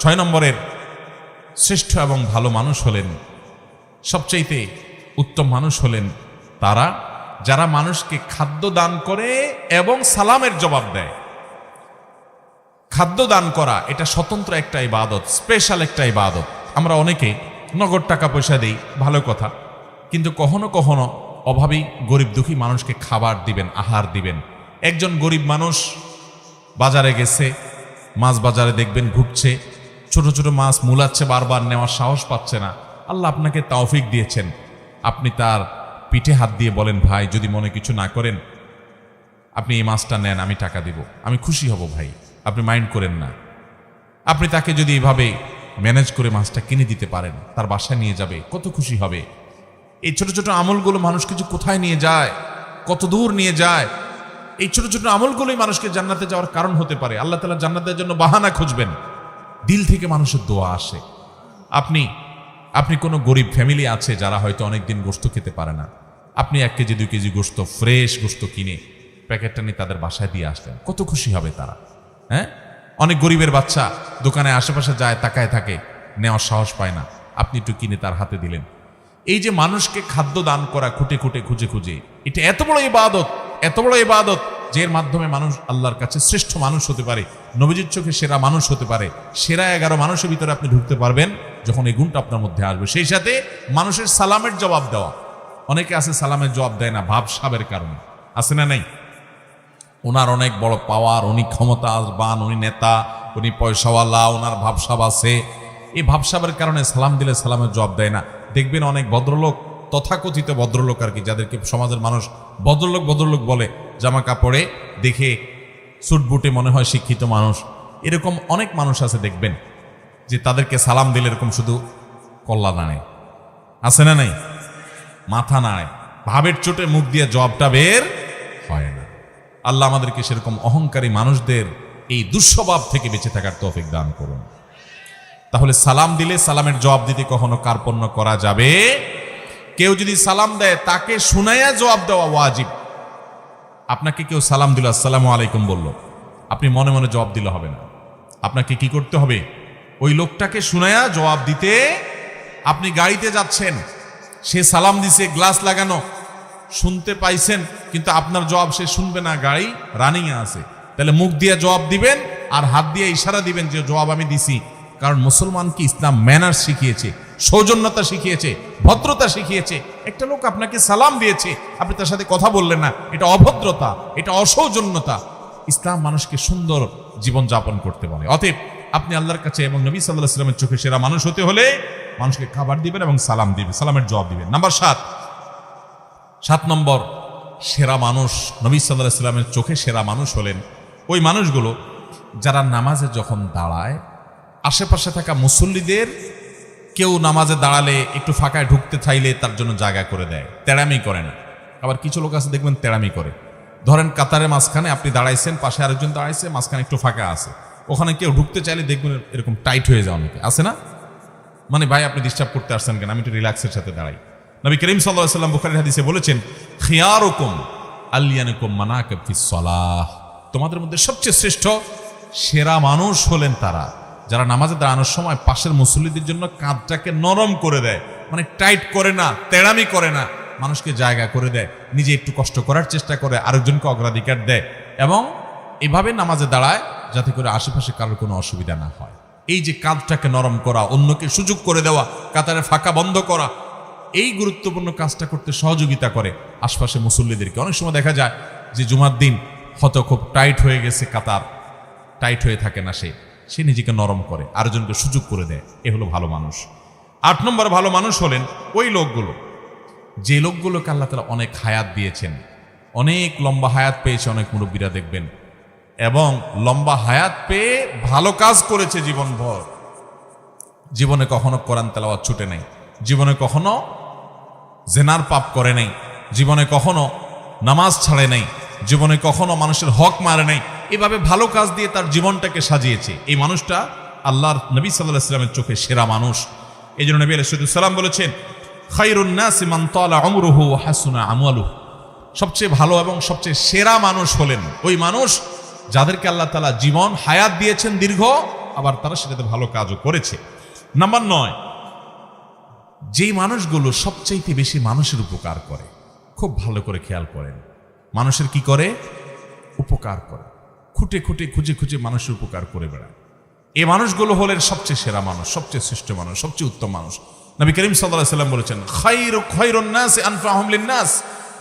6 নম্বরের শ্রেষ্ঠ এবং ভালো মানুষ হলেন, সবচাইতে উত্তম মানুষ হলেন তারা যারা মানুষকে খাদ্য দান করে এবং সালামের জবাব দেয়। খাদ্য দান করা এটা স্বতন্ত্র একটা ইবাদত, স্পেশাল একটা ইবাদত। আমরা অনেকে নগদ টাকা পয়সা দেই, ভালো কথা, কিন্তু কখনো কখনো অভাবী গরিব দুঃখী মানুষকে খাবার দিবেন, আহার দিবেন। একজন গরিব মানুষ বাজারে গেছে, মাছ বাজারে দেখবেন ঘুরছে, ছোট ছোট মাছ মুলাচ্ছে, বারবার নেওয়ার সাহস পাচ্ছে না। আল্লাহ আপনাকে তৌফিক দিয়েছেন, আপনি তার পিঠে হাত দিয়ে বলেন, ভাই যদি মনে কিছু না করেন আপনি এই মাছটা নেন, আমি টাকা দিব, আমি খুশি হব ভাই, আপনি মাইন্ড করেন না। আপনি তাকে যদি এভাবে ম্যানেজ করে মাছটা কিনে দিতে পারেন, তার বাসায় নিয়ে যাবে, কত খুশি হবে। এই ছোট ছোট আমলগুলো মানুষকে যে কোথায় নিয়ে যায়, কত দূর নিয়ে যায়। এই ছোট ছোট আমলগুলোই মানুষকে জান্নাতে যাওয়ার কারণ হতে পারে। আল্লাহ তাআলা জান্নাতের জন্য বাহানা খুঁজবেন, দিল থেকে মানুষের দোয়া আসে। আপনি কোনো গরিব ফ্যামিলি আছে যারা হয়তো অনেকদিন গোশত খেতে পারে না, আপনি 1 কেজি 2 কেজি গোশত, ফ্রেশ গোশত কিনে প্যাকেটটা নিয়ে তাদের বাসায় দিয়ে আসলেন, কত খুশি হবে তারা। হ্যাঁ, অনেক গরিবের বাচ্চা দোকানে আশেপাশে যায়, তাকায় থাকে, নেওয়ার সাহস পায় না, আপনি একটু কিনে তার হাতে দিলেন। এই যে মানুষকে খাদ্য দান করা, খুঁটে খুঁটে খুঁজে খুঁজে, এটা এত বড় ইবাদত, এত বড় ইবাদত, যে এর মাধ্যমে মানুষ আল্লাহর কাছে শ্রেষ্ঠ মানুষ হতে পারে, নবীজির চোখে সেরা মানুষ হতে পারে। সেরা 11 মানুষের ভিতরে আপনি ঢুকতে পারবেন যখন এই গুণটা আপনার মধ্যে আসবে। সেই সাথে মানুষের সালামের জবাব দেওয়া। অনেকে আছে সালামের জবাব দেয় না ভাবসাবের কারণে, আছে না নাই? ওনার অনেক বড় পাওয়ার, উনি ক্ষমতাবান, উনি নেতা, উনি পয়সাওয়ালা, ওনার ভাবসাব আছে, এই ভাবসাবের কারণে সালাম দিলে সালামের জবাব দেয় না। দেখবেন অনেক ভদ্রলোক, তথাকথিত ভদ্রলোক আর কি, যাদেরকে সমাজের মানুষ ভদ্রলোক ভদ্রলোক বলে, জামা কাপড়ে দেখে স্যুট বুটে মনে হয় শিক্ষিত মানুষ, এরকম অনেক মানুষ আছে দেখবেন যে তাদেরকে সালাম দিলে এরকম শুধু কল্লা নাড়ে, আছে না নাই? মাথা নাড়ে, ভাবের চোটে মুখ দিয়ে জবাবটা বের হয় না। আল্লাহ আমাদেরকে সেরকম অহংকারী মানুষদের এই দুঃস্বভাব থেকে বেঁচে থাকার তৌফিক দান করুন। তাহলে সালাম দিলে সালামের জবাব দিতে কখনো কার্পণ্য করা যাবে? কেউ যদি সালাম দেয় তাকে শুনাইয়া জবাব দেওয়া ওয়াজিব। আপনাকে কেউ সালাম দিল, আসসালামু আলাইকুম বলল, আপনি মনে মনে জবাব দিলে হবে না। আপনাকে কি করতে হবে? ওই লোকটাকে শুনাইয়া জবাব দিতে। আপনি গাড়িতে যাচ্ছেন, সে সালাম দিছে, গ্লাস লাগানো, শুনতে পাইছেন, কিন্তু আপনার জবাব সে শুনবে না, গাড়ি রানিং এ আছে। তাহলে মুখ দিয়ে জবাব দিবেন আর হাত দিয়ে ইশারা দিবেন যে জবাব আমি দিছি। কারণ মুসলমানকে ইসলাম ম্যানার্স শিখিয়েছে, সৌজন্যতা শিখিয়েছে, ভদ্রতা শিখিয়েছে। একটা লোক আপনাকে সালাম দিয়েছে, আপনি তার সাথে কথা বললেন না, এটা অভদ্রতা, এটা অসৌজন্যতা। ইসলাম মানুষকে সুন্দর জীবন যাপন করতে বলে। অতএব আপনি আল্লাহর কাছে এবং নবী সাল্লাল্লাহু আলাইহি ওয়াসাল্লামের চোখে সেরা মানুষ হতে হলে মানুষকে খাবার দিবেন এবং সালাম দিবেন, সালামের জবাব দিবেন। নাম্বার 7 নম্বর সেরা মানুষ, নবী সাল্লাল্লাহু আলাইহি ওয়াসাল্লামের চোখে সেরা মানুষ হলেন ওই মানুষগুলো যারা নামাজে যখন দাঁড়ায় আশেপাশে থাকা মুসল্লিদের কেউ নামাজে দাঁড়ালে একটু ফাঁকায় ঢুকতে চাইলে তার জন্য জায়গা করে দেয়, তেড়ামি করে না। আবার কিছু লোক আছে দেখবেন তেড়ামি করে। ধরেন কাতারের মাঝখানে আপনি দাঁড়াইছেন, পাশে আরেকজন দাঁড়াইছে, মাঝখানে একটু ফাঁকা আছে, ওখানে কেউ ঢুকতে চাইলে দেখবেন এরকম টাইট হয়ে যায়। অনেকে আছে না, মানে ভাই আপনি ডিস্টার্ব করতে আসছেন কেন, আমি একটু রিল্যাক্সের সাথে দাঁড়াই। নবী করিম সাল্লাল্লাহু আলাইহি ওয়াসাল্লাম বুখারীর হাদিসে বলেছেন, খিয়ারুকুম আলিয়ানুকুম মানাকিব ফিস সালাহ, তোমাদের মধ্যে সবচেয়ে শ্রেষ্ঠ সেরা মানুষ হলেন তারা যারা নামাজে দাঁড়ানোর সময় পাশের মুসল্লিদের জন্য কাঁধটাকে নরম করে দেয়, মানে টাইট করে না, তেড়ামি করে না, মানুষকে জায়গা করে দেয়, নিজে একটু কষ্ট করার চেষ্টা করে, আরেকজনকে অগ্রাধিকার দেয়, এবং এভাবে নামাজে দাঁড়ায় যাতে করে আশেপাশে কারোর কোনো অসুবিধা না হয়। এই যে কাঁধটাকে নরম করা, অন্যকে সুযোগ করে দেওয়া, কাতারে ফাঁকা বন্ধ করা, এই গুরুত্বপূর্ণ কাজটা করতে সহযোগিতা করে আশপাশে মুসল্লিদেরকে। অনেক সময় দেখা যায় যে জুমার দিন হয়তো খুব টাইট হয়ে গেছে, কাতার টাইট হয়ে থাকে না, সে নিজেকে নরম করে, আরেকজনকে সুযোগ করে দেয়। এ হলো ভালো মানুষ। 8 নম্বর ভালো মানুষ হলেন ওই লোকগুলো যে লোকগুলোকে আল্লাহ তাআলা অনেক হায়াত দিয়েছেন, অনেক লম্বা হায়াত পেয়েছে অনেক মুরব্বীরা দেখবেন, এবং লম্বা হায়াত পেয়ে ভালো কাজ করেছে জীবনভর। জীবনে কখনো কোরআন তেলাওয়াত ছুটে নাই, জীবনে কখনো জেনার পাপ করে নাই, জীবনে কখনো নামাজ ছাড়ে নাই, জীবনে কখনো মানুষের হক মারে নাই। এভাবে ভালো কাজ দিয়ে তার জীবনটাকে সাজিয়েছে। এই মানুষটা আল্লাহর নবী সাল্লাল্লাহু আলাইহি ওয়াসাল্লামের চোখে সেরা মানুষ। এই জন্য নবী আলাইহিস সালাম বলেছেন, খায়রুন নাসি মান তালা উমরুহু ওয়া হাসুনা আমালুহু, সবচেয়ে ভালো এবং সবচেয়ে সেরা মানুষ হলেন ওই মানুষ যাদেরকে আল্লাহ তাআলা জীবন হায়াত দিয়েছেন দীর্ঘ, আবার তারা সেটাতে ভালো কাজও করেছে। নাম্বার 9, যেই মানুষগুলো সবচাইতে বেশি মানুষের উপকার করে। খুব ভালো করে খেয়াল করেন, মানুষের কি করে? উপকার করে, খুঁটে খুঁটে খুঁজে খুঁজে মানুষের উপকার করে বেড়ায়। এই মানুষগুলো হলেন সবচেয়ে সেরা মানুষ, সবচেয়ে শ্রেষ্ঠ মানুষ, সবচেয়ে উত্তম মানুষ। নবী করিম সাল্লাল্লাহু আলাইহি ওয়াসাল্লাম বলেছেন, খায়রুন নাসি আনফাহুম লিন-নাস,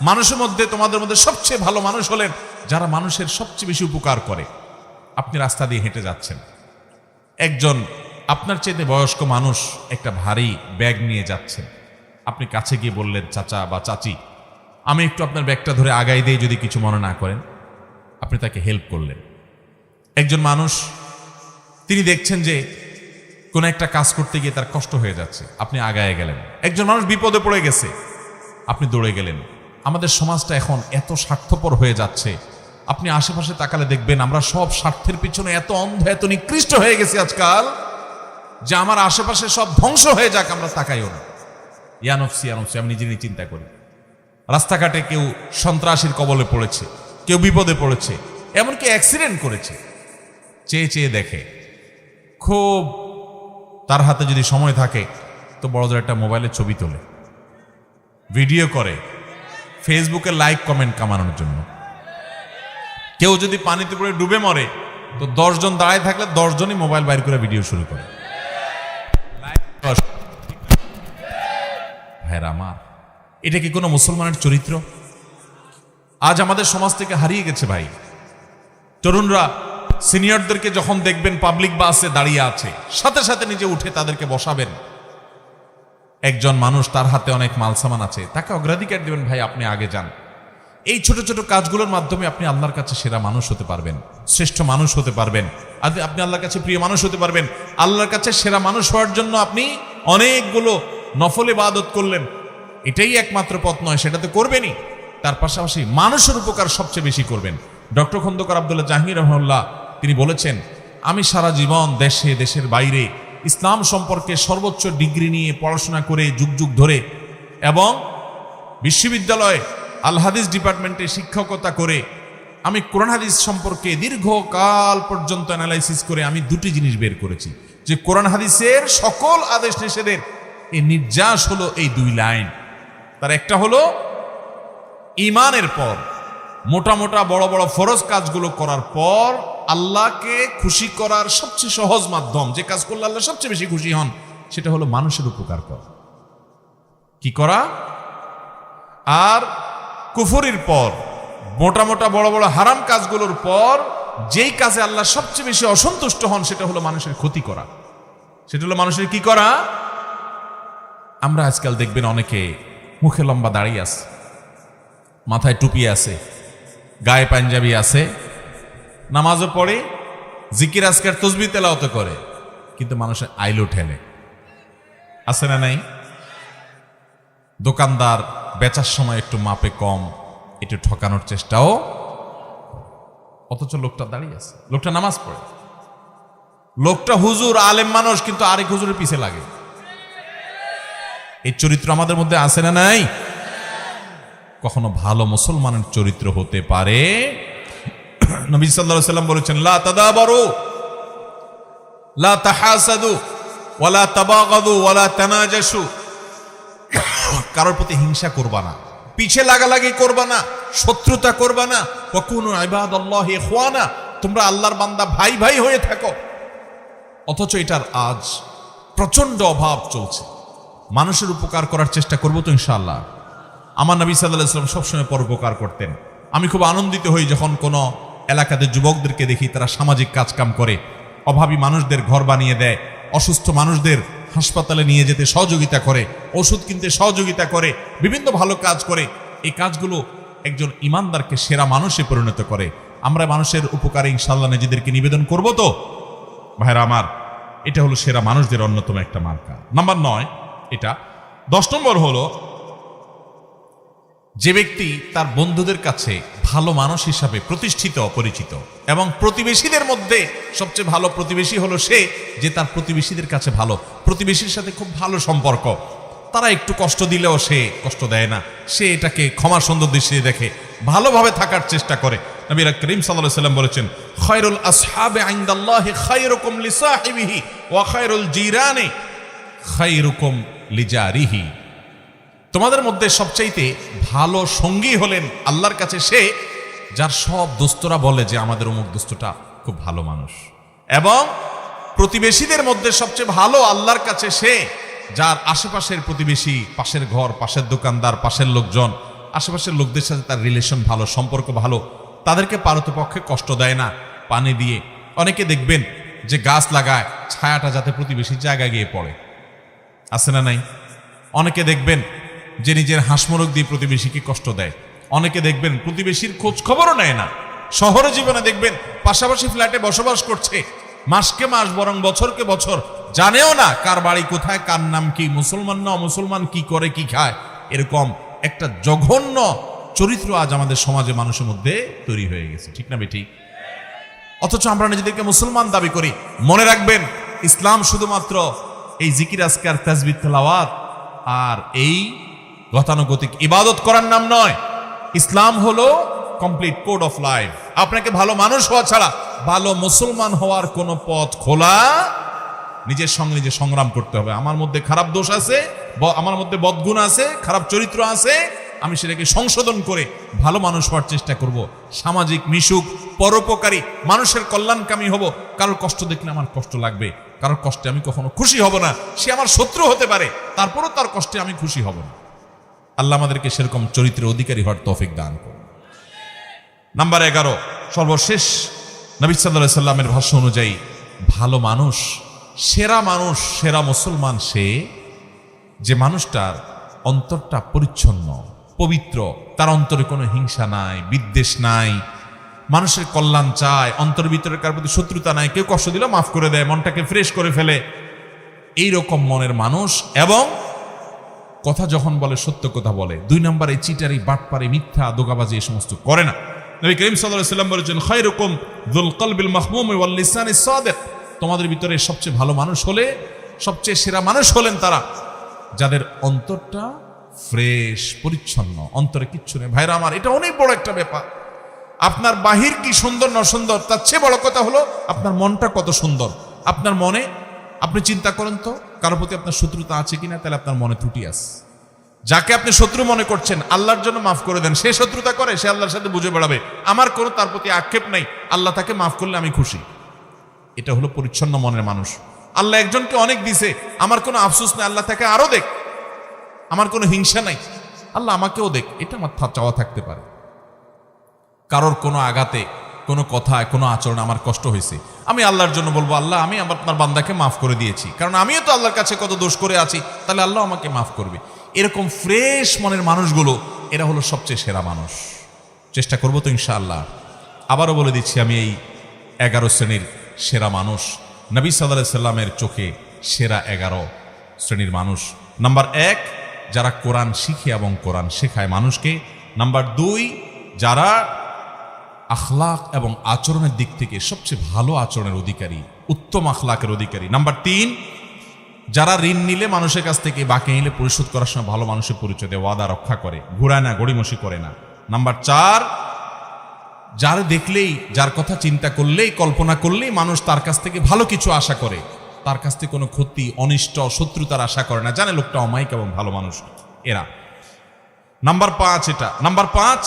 মানুষের মধ্যে তোমাদের মধ্যে সবচেয়ে ভালো মানুষ হলেন যারা মানুষের সবচেয়ে বেশি উপকার করে। আপনি রাস্তা দিয়ে হেঁটে যাচ্ছেন, একজন আপনার চাইতে বয়স্ক মানুষ একটা ভারী ব্যাগ নিয়ে যাচ্ছেন, আপনি কাছে গিয়ে বললেন, চাচা বা চাচি আমি একটু আপনার ব্যাগটা ধরে আগাই দিয়ে, যদি কিছু মনে না করেন, আপনি তাকে হেল্প করলেন। একজন মানুষ তিনি দেখছেন যে কোনো একটা কাজ করতে গিয়ে তার কষ্ট হয়ে যাচ্ছে, আপনি আগায় গেলেন। একজন মানুষ বিপদে পড়ে গেছে, আপনি দৌড়ে গেলেন। আমাদের সমাজটা এখন এত স্বার্থপর হয়ে যাচ্ছে, আপনি আশেপাশে তাকালে দেখবেন আমরা সব স্বার্থের পিছনে এত অন্ধ, এত নিকৃষ্ট হয়ে গেছি আজকাল, যে আমার আশেপাশে সব ধ্বংস হয়ে যাক আমরা তাকাইও না। ইয়ানফসি ইয়ানফসি, আমি নিজে নিজে চিন্তা করি। রাস্তাঘাটে কেউ সন্ত্রাসীর কবলে পড়েছে, কেউ বিপদে পড়েছে, এমনকি অ্যাক্সিডেন্ট করেছে, চেয়ে চেয়ে দেখে। খুব তার হাতে যদি সময় থাকে তো বড় একটা মোবাইলে ছবি তোলে, ভিডিও করে, ফেসবুকে লাইক কমেন্ট কামানোর জন্য। কেউ যদি পানিতে পড়ে ডুবে মরে তো 10 জন দাঁড়ায় থাকলে 10 জনই মোবাইল বাইর করে ভিডিও শুরু করে। ভাইরা আমার, এটা কি কোনো মুসলমানের চরিত্র? আজ আমাদের সমাজ থেকে হারিয়ে গেছে ভাই। তরুণরা সিনিয়রদেরকে যখন দেখবেন পাবলিক বাসে দাঁড়িয়ে আছে, সাথে সাথে নিজে উঠে তাদেরকে বসাবেন। একজন মানুষ তার হাতে অনেক মালসামান আছে, তাকে অগ্রাধিকার দেবেন, ভাই আপনি আগে যান। এই ছোট ছোট কাজগুলোর মাধ্যমে আপনি আল্লাহর কাছে সেরা মানুষ হতে পারবেন, শ্রেষ্ঠ মানুষ হতে পারবেন, আপনি আল্লাহর কাছে প্রিয় মানুষ হতে পারবেন। আল্লাহর কাছে সেরা মানুষ হওয়ার জন্য আপনি অনেকগুলো নফল ইবাদত করলেন, এটাই একমাত্র পথ নয়, সেটা তো করবেনই, তার পাশাপাশি মানুষের উপকার সবচেয়ে বেশি করবেন। ডক্টর খন্দকার আব্দুল্লাহ জাহাঙ্গীর রহমাহুল্লাহ তিনি বলেছেন, আমি সারা জীবন দেশে দেশের বাইরে ইসলাম সম্পর্কে সর্বোচ্চ ডিগ্রি নিয়ে পড়াশোনা করে যুগ যুগ ধরে এবং বিশ্ববিদ্যালয়ে আল হাদিস ডিপার্টমেন্টে শিক্ষকতা করে আমি কোরআন হাদিস সম্পর্কে দীর্ঘকাল পর্যন্ত অ্যানালাইসিস করে আমি দুটি জিনিস বের করেছি যে কোরআন হাদিসের সকল আদেশ নিষেধের এই নির্যাস হলো এই দুই লাইন। তার একটা হলো ঈমানের পর মোটা মোটা বড় বড় ফরজ কাজগুলো করার পর আল্লাহকে খুশি করার সবচেয়ে সহজ মাধ্যম, যে কাজ করলে আল্লাহ সবচেয়ে বেশি খুশি হন, সেটা হলো মানুষের উপকার করা। কি করা? আর কুফরির পর মোটা মোটা বড় বড় হারাম কাজগুলোর পর যেই কাজে আল্লাহ সবচেয়ে বেশি অসন্তুষ্ট হন সেটা হলো মানুষের ক্ষতি করা। সেটা হলো মানুষের কি করা? আমরা আজকাল দেখবেন অনেকে মুখে লম্বা দাড়ি আছে, মাথায় টুপি আছে, গায়ে পাঞ্জাবি আছে, নামাজও পড়ে, জিকির আজকার তসবিহ তেলাওয়াত করে, কিন্তু মানুষের আইলো ঠেলে। আছে না নাই? দোকানদার বেচার সময় একটু মাপে কম, একটু ঠকানোর চেষ্টাও, অথচ লোকটা দাঁড়িয়ে আছে, লোকটা নামাজ পড়ে, লোকটা হুজুর আলেম মানুষ, কিন্তু আরেক হুজুরের পিছে লাগে। এই চরিত্র আমাদের মধ্যে আছে না নাই? কখনো ভালো মুসলমানের চরিত্র হতে পারে? নবী সাল্লাল্লাহু আলাইহি ওয়াসাল্লাম বলেছেন, লা তাদাবারু লা তাহাসাদু ওয়ালা তাবাগাদু ওয়ালা তানাজাসু। কারোর প্রতি হিংসা করবা না, পিছে লাগালাগি করবা না, শত্রুতা করবা না। ওয়াকুনু ইবাদাল্লাহি ইখওয়ানা, তোমরা আল্লাহর বান্দা ভাই ভাই হয়ে থাকো। অথচ এটার আজ প্রচন্ড অভাব চলছে। মানুষের উপকার করার চেষ্টা করবো তো ইনশাআল্লাহ। আমার নবী সাল্লাল্লাহু আলাইহি ওয়াসাল্লাম সবসময় পরোপকার করতেন। আমি খুব আনন্দিত হই যখন কোনো এলাকাতে যুবকদেরকে দেখি তারা সামাজিক কাজকাম করে, অভাবী মানুষদের ঘর বানিয়ে দেয়, অসুস্থ মানুষদের হাসপাতালে নিয়ে যেতে সহযোগিতা করে, ওষুধ কিনতে সহযোগিতা করে, বিভিন্ন ভালো কাজ করে। এই কাজগুলো একজন ইমানদারকে সেরা মানুষে পরিণত করে। আমরা মানুষের উপকারে ইনশাআল্লাহ নিজেদেরকে নিবেদন করব তো ভাইরা আমার। এটা হলো সেরা মানুষদের অন্যতম একটা মার্কা। নাম্বার 9 এটা। 10 নম্বর হলো যে ব্যক্তি তার বন্ধুদের কাছে ভালো মানুষ হিসাবে প্রতিষ্ঠিত পরিচিত, এবং প্রতিবেশীদের মধ্যে সবচেয়ে ভালো প্রতিবেশী হলো সে যে তার প্রতিবেশীদের কাছে ভালো, প্রতিবেশীর সাথে খুব ভালো সম্পর্ক, তারা একটু কষ্ট দিলেও সে কষ্ট দেয় না, সে এটাকে ক্ষমা সুন্দর দৃষ্টিতে দেখে, ভালোভাবে থাকার চেষ্টা করে। নবী করিম সাল্লাল্লাহু আলাইহি ওয়াসাল্লাম বলেছেন, খায়রুল আসহাবি ইনদাল্লাহি খায়রুকুম লিসাহিবিহি ওয়া খায়রুল জিরানি খায়রুকুম লিজারিহি। তোমাদের মধ্যে সবচাইতে ভালো সঙ্গী হলেন আল্লাহর কাছে সে যার সব দোস্তরা বলে যে আমাদের অমুক দোস্তটা খুব ভালো মানুষ, এবং প্রতিবেশীদের মধ্যে সবচেয়ে ভালো আল্লাহর কাছে সে যার আশেপাশের প্রতিবেশী, পাশের ঘর, পাশের দোকানদার, পাশের লোকজন, আশেপাশের লোকদের সাথে তার রিলেশন ভালো, সম্পর্ক ভালো, তাদেরকে পারতপক্ষে কষ্ট দেয় না পানি দিয়ে। অনেকে দেখবেন যে গাছ লাগায় ছায়াটা যাতে প্রতিবেশীর জায়গায় গিয়ে পড়ে, আছে না নাই? অনেকে দেখবেন যে নিজের হাঁসমরক দিয়ে প্রতিবেশীকে কষ্ট দেয়। অনেকে দেখবেন প্রতিবেশীর খোঁজ খবরও নেয় না। শহরে জীবনে দেখবেন পাশাপাশি ফ্ল্যাটে বসবাস করছে, মাসকে মাস বরং বছরকে বছর, জানেও না কার বাড়ি কোথায়, কার নাম কি, মুসলমান না মুসলমান, কি করে কি খায়। এরকম একটা জঘন্য চরিত্র আজ আমাদের সমাজে মানুষের মধ্যে তৈরি হয়ে গেছে, ঠিক না বেঠিক? অথচ আমরা নিজেদেরকে মুসলমান দাবি করি। মনে রাখবেন, ইসলাম শুধুমাত্র এই জিকির আজকার তাসবিহ তেলাওয়াত আর এই গতানুগতিক ইবাদত করার নাম নয়। ইসলাম হলো কমপ্লিট কোড অফ লাইফ। আপনাকে ভালো মানুষ হওয়া ছাড়া ভালো মুসলমান হওয়ার কোনো পথ খোলা, নিজের সঙ্গে নিজে সংগ্রাম করতে হবে। আমার মধ্যে খারাপ দোষ আছে, আমার মধ্যে বদগুণ আছে, খারাপ চরিত্র আছে, আমি সেটাকে সংশোধন করে ভালো মানুষ হওয়ার চেষ্টা করব। সামাজিক মিশুক, পরোপকারী, মানুষের কল্যাণকামী হব। কারোর কষ্ট দেখলে আমার কষ্ট লাগবে, কারোর কষ্টে আমি কখনো খুশি হব না। সে আমার শত্রু হতে পারে, তারপরও তার কষ্টে আমি খুশি হব না। আল্লাহ আমাদেরকে সেরকম চরিত্রের অধিকারী হওয়ার তৌফিক দান করুন। নাম্বার 11, সর্বশেষ, নবী সাল্লাল্লাহু আলাইহি সাল্লামের ভাষ্য অনুযায়ী ভালো মানুষ, সেরা মুসলমান সে যে মানুষটার অন্তরটা পরিচ্ছন্ন, পবিত্র, তার অন্তরে কোনো হিংসা নাই, বিদ্বেষ নাই, মানুষের কল্যাণ চায়, অন্তরের ভিতরে কার প্রতি শত্রুতা নাই, কেউ কষ্ট দিলে মাফ করে দেয়, মনটাকে ফ্রেশ করে ফেলে, এইরকম মনের মানুষ। এবং কথা যখন বলে সত্য কথা বলে। 2 নম্বরে চিটারি, বাটপারি, মিথ্যা, দোগাবাজি এই সমস্ত করে না। নবী করিম সাল্লাল্লাহু আলাইহি ওয়াসাল্লাম বলেছেন, খায়রুকুম যুল কলবিল মাহমুম ওয়াল লিসানিস সাদিক তোমাদের ভিতরে সবচেয়ে ভালো মানুষ হলে, সবচেয়ে সেরা মানুষ হলেন তারা যাদের অন্তরটা ফ্রেশ, পরিচ্ছন্ন, অন্তরে কিচ্ছু নেই। ভাইরা আমার, এটা অনেক বড় একটা ব্যাপার। আপনার বাহির কি সুন্দর না সুন্দর, তার চেয়ে বড় কথা হলো আপনার মনটা কত সুন্দর। আপনার মনে, আপনি চিন্তা করেন তো, কারোর প্রতি আপনার শত্রুতা আছে কিনা, তাহলে আপনার মনে ত্রুটি আছে। যাকে আপনি শত্রু মনে করছেন, আল্লাহর জন্য মাফ করে দেন। সে শত্রুতা করে, সে আল্লাহর সাথে বুঝে বেড়াবে আমার কোনো তার প্রতি আক্ষেপ নাই, আল্লাহ তাকে মাফ করলে আমি খুশি। এটা হলো পরিচ্ছন্ন মনের মানুষ। আল্লাহ একজনকে অনেক দিছে, আমার কোনো আফসোস নেই, আল্লাহ তাকে আরো দেখ। আমার কোনো হিংসা নাই, আল্লাহ আমাকেও দেখ, এটা আমার চাওয়া থাকতে পারে। কারোর কোনো আঘাতে, কোনো কথায়, কোনো আচরণ আমার কষ্ট হয়েছে, আমি আল্লাহর জন্য বলবো, আল্লাহ আমি আপনার বান্দাকে মাফ করে দিয়েছি, কারণ আমিও তো আল্লাহর কাছে কত দোষ করে আছি, তাহলে আল্লাহ আমাকে মাফ করবে। এরকম ফ্রেশ মনের মানুষগুলো, এরা হলো সবচেয়ে সেরা মানুষ। চেষ্টা করবো তো ইনশাআল্লাহ। আবারও বলে দিচ্ছি, আমি এই 11 শ্রেণীর সেরা মানুষ, নবী সাল্লাল্লাহু আলাইহি সাল্লামের চোখে সেরা 11 শ্রেণীর মানুষ। নাম্বার 1, যারা কোরআন শিখে এবং কোরআন শেখায় মানুষকে। নাম্বার 2, যারা আখলাক এবং আচরণের দিক থেকে সবচেয়ে ভালো আচরণের অধিকারী, উত্তম আখলাকের অধিকারী। নাম্বার 3, যারা ঋণ নিলে মানুষের কাছ থেকে বাকি নিলে পরিশোধ করার সময় ভালো মানুষের পরিচয় দেয়, ওয়াদা রক্ষা করে, ঘুরায় না, গড়িমসি করে না। নাম্বার 4, যার দেখলেই, যার কথা চিন্তা করলেই, কল্পনা করলেই মানুষ তার কাছ থেকে ভালো কিছু আশা করে, তার কাছ থেকে কোনো ক্ষতি, অনিষ্ট, শত্রুতার আশা করে না, জানে লোকটা অমায়িক এবং ভালো মানুষ এরা। নাম্বার 5 এটা। নাম্বার 5,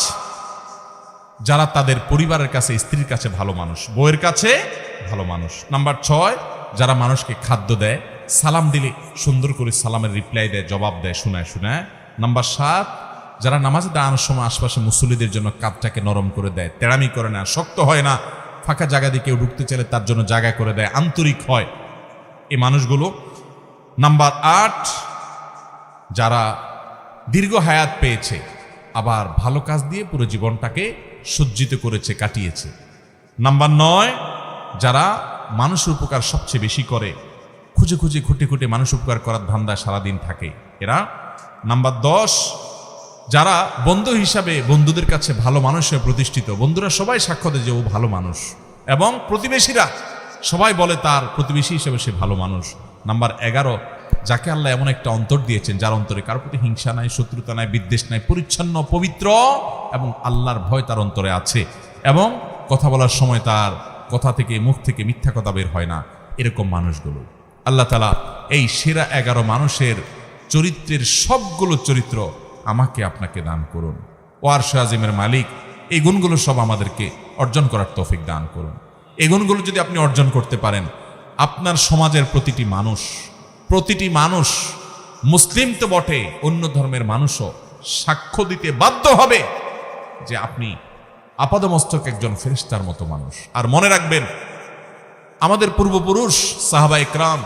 যারা তাদের পরিবারের কাছে, স্ত্রীর কাছে ভালো মানুষ, বউয়ের কাছে ভালো মানুষ। নাম্বার 6, যারা মানুষকে খাদ্য দেয়, সালাম দিলে সুন্দর করে সালামের রিপ্লাই দেয়, জবাব দেয়, শোনায় শোনায়। নাম্বার 7, যারা নামাজে দাঁড়ানোর সময় আশপাশে মুসল্লিদের জন্য কাঁধটাকে নরম করে দেয়, তেড়ামি করে না, শক্ত হয় না, ফাঁকা জায়গা দিয়ে কেউ ঢুকতে চাইলে তার জন্য জায়গা করে দেয়, আন্তরিক হয় এই মানুষগুলো। নাম্বার 8, যারা দীর্ঘ হায়াত পেয়েছে, আবার ভালো কাজ দিয়ে পুরো জীবনটাকে সজ্জিত করেছে, কাটিয়েছে। নাম্বার 9, যারা মানুষের উপকার সবচেয়ে বেশি করে, খুঁজে খুঁজে খুঁটে খুঁটে মানুষ উপকার করার ধান্দায় সারাদিন থাকে এরা। নাম্বার 10, যারা বন্ধু হিসাবে বন্ধুদের কাছে ভালো মানুষ হয়ে প্রতিষ্ঠিত, বন্ধুরা সবাই সাক্ষ্য দেয় যে ও ভালো মানুষ, এবং প্রতিবেশীরা সবাই বলে তার প্রতিবেশী হিসেবে সে ভালো মানুষ। নাম্বার 11, যাকে আল্লাহ এমন একটা অন্তর দিয়েছেন, যার অন্তরে কারোর প্রতি হিংসা নাই, শত্রুতা নাই, বিদ্বেষ নাই, পরিচ্ছন্ন, পবিত্র এবং আল্লাহর ভয় তার অন্তরে আছে, এবং কথা বলার সময় তার কথা থেকে, মুখ থেকে মিথ্যা কথা বের হয় না। এরকম মানুষগুলো আল্লাহ তাআলা এই সেরা 11 মানুষের চরিত্রের সবগুলো চরিত্র আমাকে আপনাকে দান করুন। ও আরশে আজিমের মালিক, এই গুণগুলো সব আমাদেরকে অর্জন করার তৌফিক দান করুন। এই গুণগুলো যদি আপনি অর্জন করতে পারেন, আপনার সমাজের প্রতিটি মানুষ, মুসলিম তো বটে, অন্য ধর্মের মানুষও সাক্ষ্য দিতে বাধ্য হবে যে আপনি আপাদমস্তক একজন ফেরেশতার মতো মানুষ। আর মনে রাখবেন, আমাদের পূর্বপুরুষ সাহাবায়ে কেরাম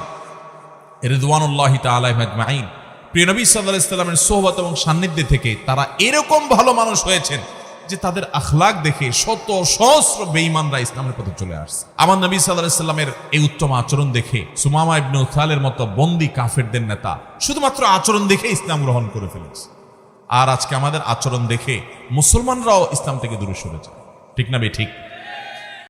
রিদওয়ানুল্লাহি তাআলা আজমাইন, প্রিয় নবী সাল্লাল্লাহু আলাইহি সাল্লামের সোহবত এবং সান্নিধ্যে থেকে তারা এরকম ভালো মানুষ হয়েছেন যে তাদের আখলাক দেখে শত সহস্র বেঈমানরা ইসলামের পথে চলে আসছে। আমার নবী সাল্লাল্লাহু আলাইহি সাল্লামের এই উত্তম আচরণ দেখে সুমামা ইবনে উসালের মতো বন্দী কাফেরদের নেতা শুধুমাত্র আচরণ দেখে ইসলাম গ্রহণ করে ফেলেছে। আর আজকে আমাদের আচরণ দেখে মুসলমানরাও ইসলাম থেকে দূরে সরে যায়। ঠিক না বে ঠিক?